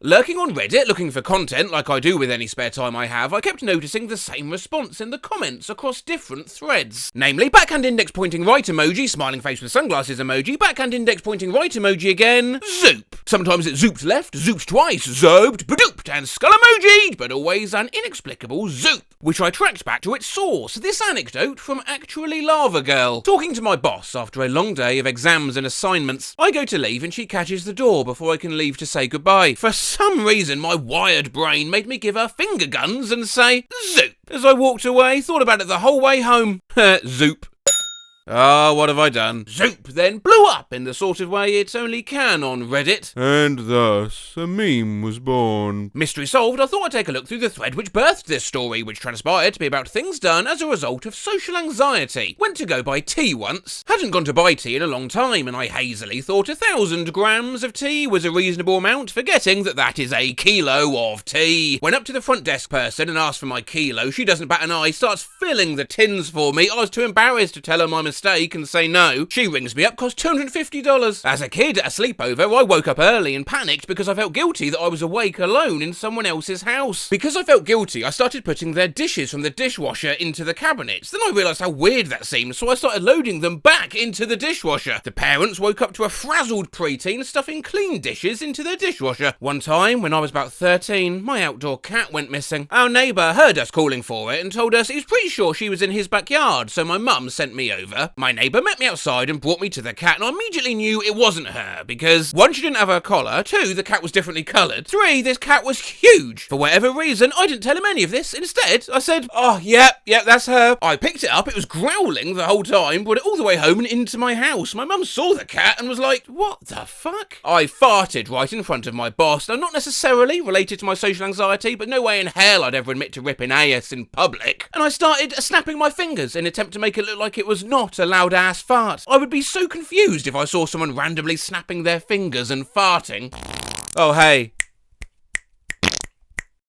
Lurking on Reddit, looking for content like I do with any spare time I have, I kept noticing the same response in the comments across different threads. Namely, backhand index pointing right emoji, smiling face with sunglasses emoji, backhand index pointing right emoji again, zoop. Sometimes it zooped left, zooped twice, zooped, badooped, and skull emojied, but always an inexplicable zoop, which I tracked back to its source, this anecdote from Actually Lava Girl. Talking to my boss after a long day of exams and assignments, I go to leave and she catches the door before I can leave to say goodbye. For some reason, my wired brain made me give her finger guns and say, zoop. As I walked away, thought about it the whole way home. Zoop. Ah, what have I done? Zoop then blew up in the sort of way it only can on Reddit. And thus, a meme was born. Mystery solved, I thought I'd take a look through the thread which birthed this story, which transpired to be about things done as a result of social anxiety. Went to go buy tea once. Hadn't gone to buy tea in a long time, and I hazily thought 1,000 grams of tea was a reasonable amount, forgetting that that is a kilo of tea. Went up to the front desk person and asked for my kilo. She doesn't bat an eye, starts filling the tins for me. I was too embarrassed to tell her my mistake and say no. She rings me up, cost $250. As a kid at a sleepover, I woke up early and panicked because I felt guilty that I was awake alone in someone else's house. Because I felt guilty, I started putting their dishes from the dishwasher into the cabinets. Then I realised how weird that seemed, so I started loading them back into the dishwasher. The parents woke up to a frazzled preteen stuffing clean dishes into their dishwasher. One time, when I was about 13, my outdoor cat went missing. Our neighbour heard us calling for it and told us he was pretty sure she was in his backyard, so my mum sent me over. My neighbour met me outside and brought me to the cat, and I immediately knew it wasn't her, because 1, she didn't have her collar, 2, the cat was differently coloured, 3, this cat was huge. For whatever reason, I didn't tell him any of this. Instead, I said, oh, yeah, that's her. I picked it up, it was growling the whole time, brought it all the way home and into my house. My mum saw the cat and was like, what the fuck? I farted right in front of my boss. Now, not necessarily related to my social anxiety, but no way in hell I'd ever admit to ripping AS in public. And I started snapping my fingers in an attempt to make it look like it was not a loud ass fart. I would be so confused if I saw someone randomly snapping their fingers and farting. Oh hey.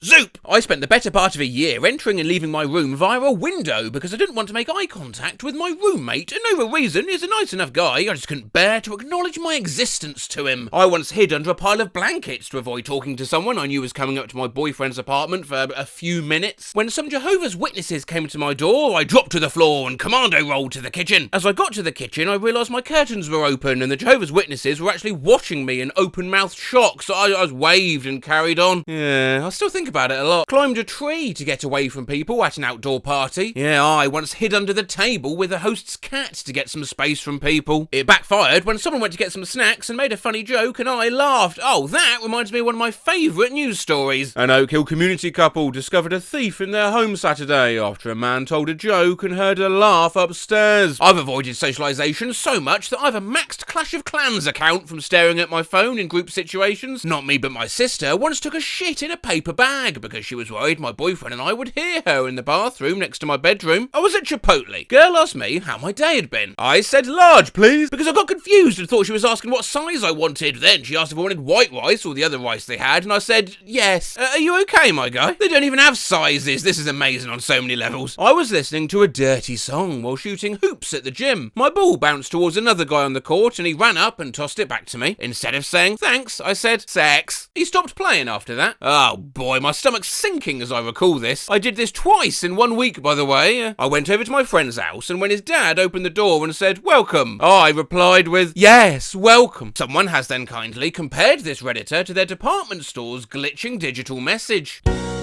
Zoop! I spent the better part of a year entering and leaving my room via a window because I didn't want to make eye contact with my roommate, and no real reason. He's a nice enough guy, I just couldn't bear to acknowledge my existence to him. I once hid under a pile of blankets to avoid talking to someone I knew was coming up to my boyfriend's apartment for a few minutes. When some Jehovah's Witnesses came to my door, I dropped to the floor and commando rolled to the kitchen. As I got to the kitchen, I realised my curtains were open and the Jehovah's Witnesses were actually watching me in open-mouthed shock, so I was waved and carried on. Yeah, I still think about it a lot. Climbed a tree to get away from people at an outdoor party. Yeah, I once hid under the table with the host's cat to get some space from people. It backfired when someone went to get some snacks and made a funny joke and I laughed. Oh, that reminds me of one of my favourite news stories. An Oak Hill community couple discovered a thief in their home Saturday after a man told a joke and heard a laugh upstairs. I've avoided socialisation so much that I've a maxed Clash of Clans account from staring at my phone in group situations. Not me, but my sister once took a shit in a paper bag because she was worried my boyfriend and I would hear her in the bathroom next to my bedroom. I was at Chipotle. Girl asked me how my day had been. I said large, please, because I got confused and thought she was asking what size I wanted. Then she asked if I wanted white rice or the other rice they had, and I said, yes. Are you okay, my guy? They don't even have sizes. This is amazing on so many levels. I was listening to a dirty song while shooting hoops at the gym. My ball bounced towards another guy on the court and he ran up and tossed it back to me. Instead of saying thanks, I said sex. He stopped playing after that. Oh boy, my stomach's sinking as I recall this. I did this twice in 1 week, by the way. I went over to my friend's house and when his dad opened the door and said welcome, I replied with yes, welcome. Someone has then kindly compared this Redditor to their department store's glitching digital message.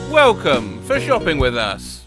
Welcome for shopping with us.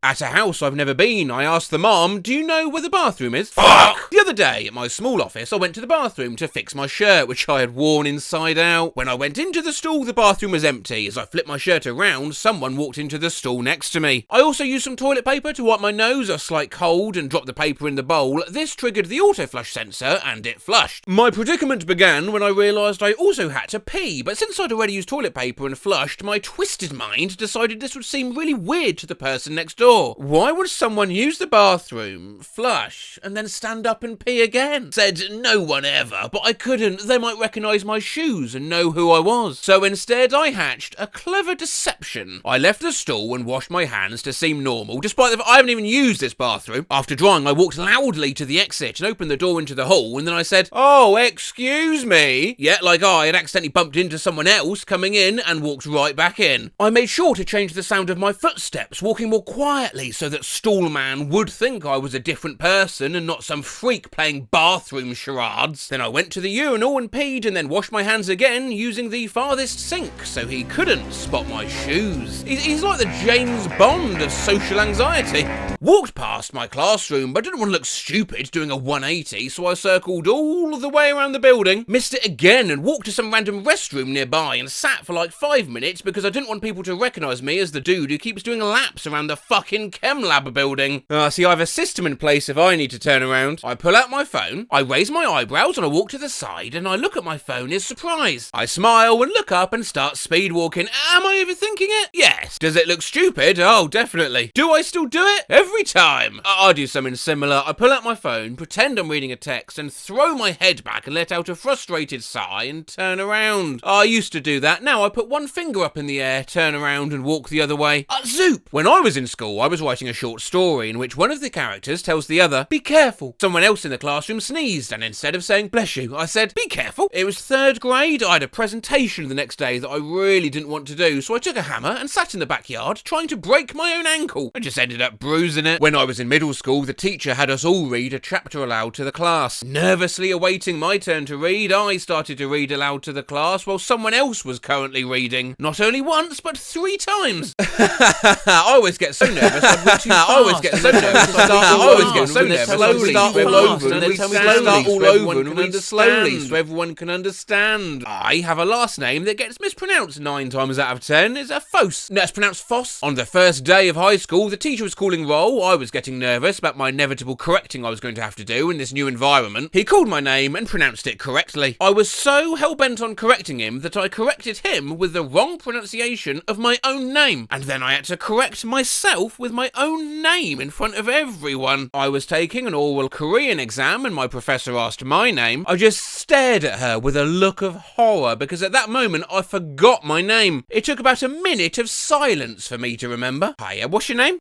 At a house I've never been, I asked the mom, do you know where the bathroom is? Fuck! The other day, at my small office, I went to the bathroom to fix my shirt, which I had worn inside out. When I went into the stall, the bathroom was empty. As I flipped my shirt around, someone walked into the stall next to me. I also used some toilet paper to wipe my nose a slight cold and dropped the paper in the bowl. This triggered the auto-flush sensor, and it flushed. My predicament began when I realised I also had to pee, but since I'd already used toilet paper and flushed, my twisted mind decided this would seem really weird to the person next door. door. Why would someone use the bathroom, flush, and then stand up and pee again? Said no one ever, but I couldn't. They might recognise my shoes and know who I was. So instead, I hatched a clever deception. I left the stall and washed my hands to seem normal, despite the fact I haven't even used this bathroom. After drying, I walked loudly to the exit and opened the door into the hall, and then I said, "Oh, excuse me." Yeah, like I had accidentally bumped into someone else coming in and walked right back in. I made sure to change the sound of my footsteps, walking more quietly so that Stallman would think I was a different person and not some freak playing bathroom charades. Then I went to the urinal and peed and then washed my hands again using the farthest sink so he couldn't spot my shoes. He's like the James Bond of social anxiety. Walked past my classroom, but didn't want to look stupid doing a 180, so I circled all the way around the building, missed it again and walked to some random restroom nearby and sat for like 5 minutes because I didn't want people to recognise me as the dude who keeps doing laps around the fucking chem lab building. See, I have a system in place if I need to turn around. I pull out my phone, I raise my eyebrows and I walk to the side and I look at my phone in surprise. I smile and look up and start speed walking. Am I overthinking it? Yes. Does it look stupid? Oh, definitely. Do I still do it? Every time. I do something similar. I pull out my phone, pretend I'm reading a text and throw my head back and let out a frustrated sigh and turn around. I used to do that. Now I put one finger up in the air, turn around and walk the other way. Zoop! When I was in school, I was writing a short story in which one of the characters tells the other, "Be careful." Someone else in the classroom sneezed and instead of saying, "Bless you," I said, "Be careful." It was 3rd grade. I had a presentation the next day that I really didn't want to do, so I took a hammer and sat in the backyard trying to break my own ankle. I just ended up bruising it. When I was in middle school, the teacher had us all read a chapter aloud to the class. Nervously awaiting my turn to read, I started to read aloud to the class while someone else was currently reading. Not only once, but 3 times. I always get so nervous I'd read too fast. I always get so nervous I always get so nervous slowly start all over and then start all over and read slowly so everyone can understand. I have a last name that gets mispronounced 9 times out of 10. It's a Foss. No, it's pronounced Foss. On the first day of high school, the teacher was calling roll. I was getting nervous about my inevitable correcting I was going to have to do in this new environment. He called my name and pronounced it correctly. I was so hell-bent on correcting him that I corrected him with the wrong pronunciation of my own name. And then I had to correct myself with my own name in front of everyone. I was taking an oral Korean exam and my professor asked my name. I just stared at her with a look of horror because at that moment I forgot my name. It took about a minute of silence for me to remember. Hiya, what's your name?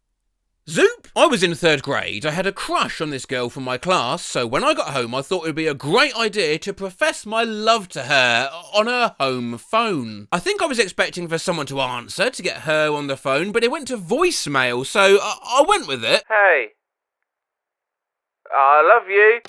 Zoop! I was in 3rd grade. I had a crush on this girl from my class, so when I got home I thought it would be a great idea to profess my love to her on her home phone. I think I was expecting for someone to answer to get her on the phone, but it went to voicemail, so I went with it. "Hey, I love you."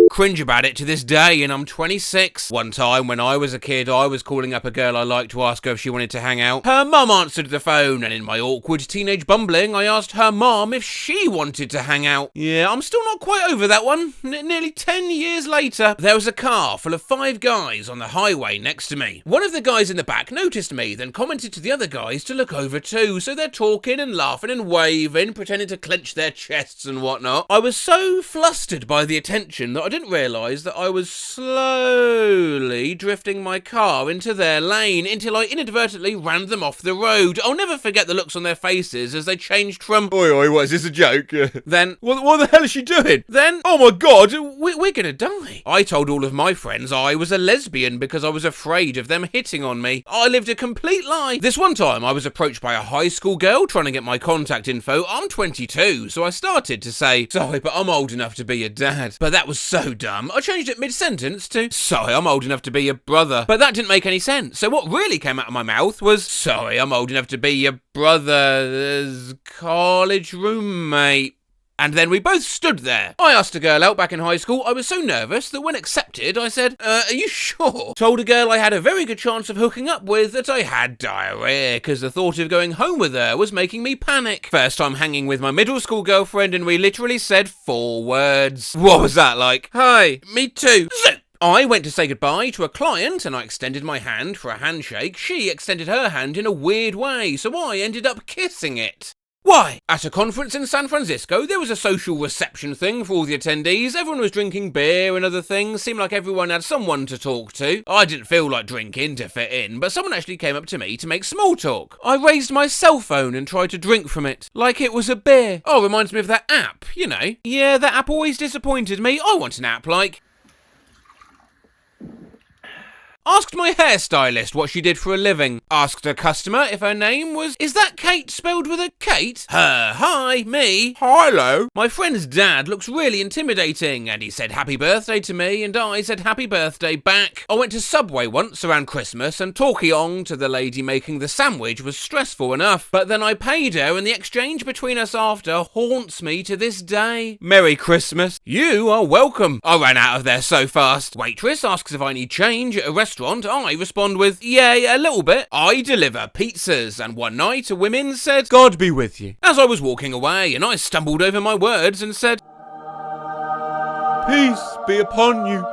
Cringe about it to this day, and I'm 26. One time when I was a kid, I was calling up a girl I liked to ask her if she wanted to hang out. Her mum answered the phone, and in my awkward teenage bumbling, I asked her mum if she wanted to hang out. Yeah, I'm still not quite over that one. Nearly 10 years later, there was a car full of 5 guys on the highway next to me. One of the guys in the back noticed me, then commented to the other guys to look over too, so they're talking and laughing and waving, pretending to clench their chests and whatnot. I was so flustered by the attention that I didn't realise that I was slowly drifting my car into their lane until I inadvertently ran them off the road. I'll never forget the looks on their faces as they changed from "Oi, oi, what, is this a joke?" Then, what the hell is she doing? Then, "Oh my god, we're gonna die." I told all of my friends I was a lesbian because I was afraid of them hitting on me. I lived a complete lie. This one time I was approached by a high school girl trying to get my contact info. I'm 22, so I started to say, "Sorry, but I'm old enough to be your dad." But that was so dumb. I changed it mid-sentence to, "Sorry, I'm old enough to be your brother." But that didn't make any sense. So what really came out of my mouth was, "Sorry, I'm old enough to be your brother's college roommate." And then we both stood there. I asked a girl out back in high school. I was so nervous that when accepted, I said, "Are you sure?" Told a girl I had a very good chance of hooking up with that I had diarrhea, because the thought of going home with her was making me panic. First time hanging with my middle school girlfriend and we literally said 4 words. What was that like? "Hi, me too." Zoop! I went to say goodbye to a client and I extended my hand for a handshake. She extended her hand in a weird way, so I ended up kissing it. Why? At a conference in San Francisco, there was a social reception thing for all the attendees. Everyone was drinking beer and other things. Seemed like everyone had someone to talk to. I didn't feel like drinking to fit in, but someone actually came up to me to make small talk. I raised my cell phone and tried to drink from it, like it was a beer. Oh, reminds me of that app, you know. Yeah, that app always disappointed me. I want an app like... Asked my hairstylist what she did for a living. Asked a customer if her name was... Is that Kate spelled with a Kate? Her, hi, me. Hello. My friend's dad looks really intimidating, and he said happy birthday to me, and I said happy birthday back. I went to Subway once around Christmas, and talking to the lady making the sandwich was stressful enough. But then I paid her, and the exchange between us after haunts me to this day. Merry Christmas. You are welcome. I ran out of there so fast. Waitress asks if I need change at a restaurant. I respond with, yeah, a little bit. I deliver pizzas, and one night a woman said, God be with you. As I was walking away, and I stumbled over my words and said, Peace be upon you.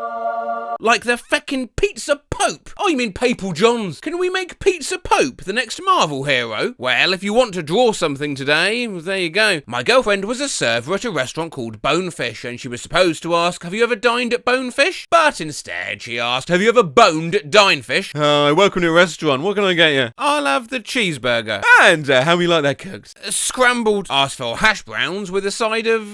like the feckin' pizza pope. I mean Papal Johns. Can we make Pizza Pope the next Marvel hero? Well, if you want to draw something today, there you go. My girlfriend was a server at a restaurant called Bonefish, and she was supposed to ask, have you ever dined at Bonefish? But instead she asked, have you ever boned at Dinefish? Hi, welcome to the restaurant. What can I get you? I'll have the cheeseburger. And how we like that cooked? Scrambled. Asked for hash browns with a side of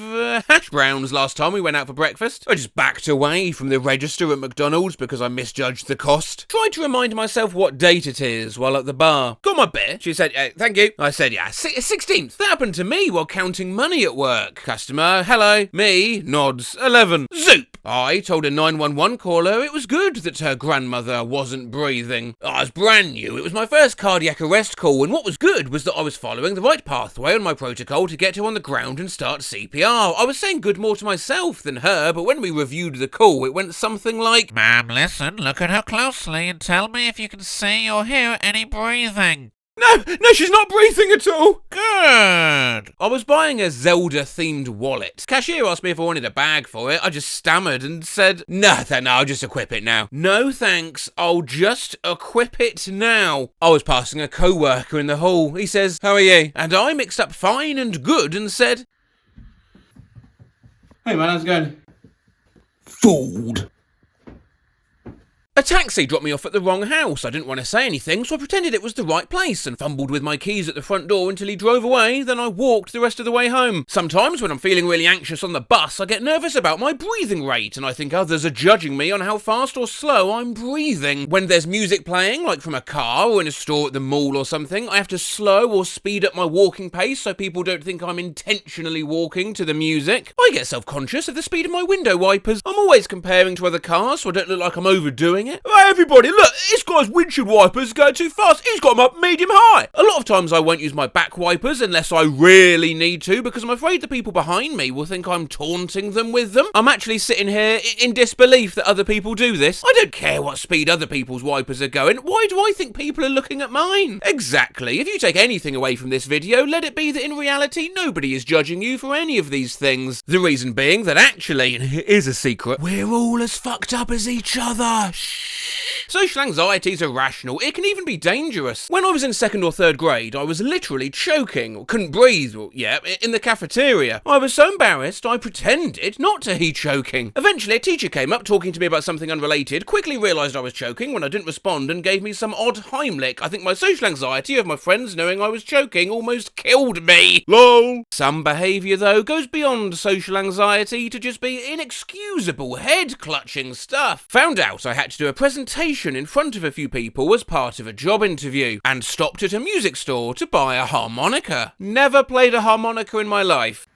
hash browns last time we went out for breakfast. I just backed away from the register at McDonald's because I misjudged the cost. Tried to remind myself what date it is while at the bar. Got my beer. She said, thank you. I said, yeah, 16th. That happened to me while counting money at work. Customer, hello. Me, nods, 11. Zoop. I told a 911 caller it was good that her grandmother wasn't breathing. I was brand new. It was my first cardiac arrest call, and what was good was that I was following the right pathway on my protocol to get her on the ground and start CPR. I was saying good more to myself than her, but when we reviewed the call, it went something like, Ma'am, listen, look at her closely and tell me if you can see or hear any breathing. No, she's not breathing at all. Good. I was buying a Zelda-themed wallet. Cashier asked me if I wanted a bag for it. I just stammered and said, no, I'll just equip it now. No thanks, I'll just equip it now. I was passing a co-worker in the hall. He says, how are you? And I mixed up fine and good and said, hey man, how's it going? Fooled. A taxi dropped me off at the wrong house. I didn't want to say anything, so I pretended it was the right place and fumbled with my keys at the front door until he drove away, then I walked the rest of the way home. Sometimes when I'm feeling really anxious on the bus, I get nervous about my breathing rate, and I think others are judging me on how fast or slow I'm breathing. When there's music playing, like from a car or in a store at the mall or something, I have to slow or speed up my walking pace so people don't think I'm intentionally walking to the music. I get self-conscious of the speed of my window wipers. I'm always comparing to other cars so I don't look like I'm overdoing it. Hey everybody, look, this guy's windshield wipers go too fast. He's got them up medium high. A lot of times I won't use my back wipers unless I really need to because I'm afraid the people behind me will think I'm taunting them with them. I'm actually sitting here in disbelief that other people do this. I don't care what speed other people's wipers are going. Why do I think people are looking at mine? Exactly. If you take anything away from this video, let it be that in reality nobody is judging you for any of these things. The reason being that actually, and it is a secret, we're all as fucked up as each other. Shh. Social anxiety is irrational. It can even be dangerous. When I was in 2nd or 3rd grade, I was literally choking, or couldn't breathe, in the cafeteria. I was so embarrassed, I pretended not to be choking. Eventually, a teacher came up talking to me about something unrelated, quickly realised I was choking when I didn't respond and gave me some odd Heimlich. I think my social anxiety of my friends knowing I was choking almost killed me. LOL. Some behaviour, though, goes beyond social anxiety to just be inexcusable, head-clutching stuff. Found out I had to do a presentation in front of a few people as part of a job interview, and stopped at a music store to buy a harmonica. Never played a harmonica in my life.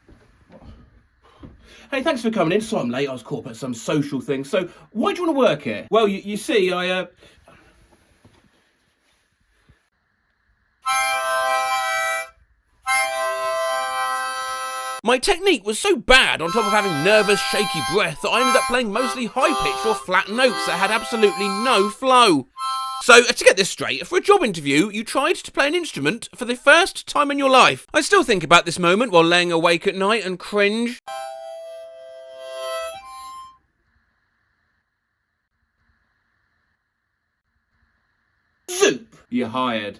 Hey, thanks for coming in. So I'm late. I was caught up at some social thing. So, why do you want to work here? Well, you see, My technique was so bad on top of having nervous, shaky breath that I ended up playing mostly high-pitched or flat notes that had absolutely no flow. So, to get this straight, for a job interview, you tried to play an instrument for the first time in your life. I still think about this moment while laying awake at night and cringe. Zoop! You're hired.